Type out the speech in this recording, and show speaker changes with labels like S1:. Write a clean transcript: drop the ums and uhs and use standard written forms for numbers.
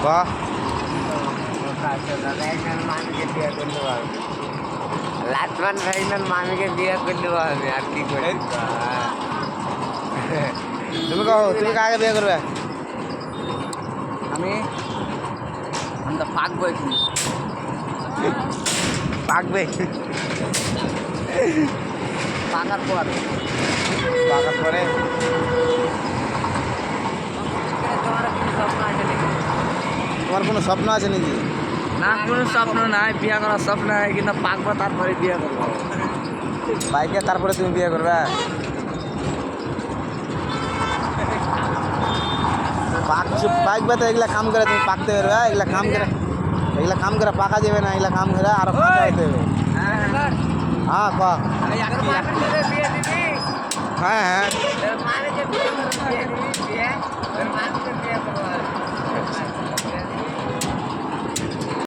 S1: বাহ
S2: লাটমান ভাইনার মামিকে বিয়ে করলে আমি আর কি করি
S1: তুমি কहो তুমি কাকে বিয়ে করবে
S2: আমি তো পাকবো এখানে
S1: পাকবে
S2: পাকার পর
S1: পাকার পরে
S2: তোমার
S1: তোমার
S2: কি স্বপ্ন আছে নাকি
S1: কোনো স্বপ্ন আছে নাকি
S2: না কোনো স্বপ্ন নাই বিয়ে করার স্বপ্ন নাই কিন্তু পাকবো তারপরে বিয়ে করবো
S1: বাইকে তারপরে তুমি বিয়ে করবে পাকবে তো এগুলা কাম করে তুমি পাকতে পারবে এগুলা কাম করে পাকা যাবে না এগুলা কাম করে আরো পাকা হতে হবে হ্যাঁ হ্যাঁ হ্যাঁ
S2: বিয়ে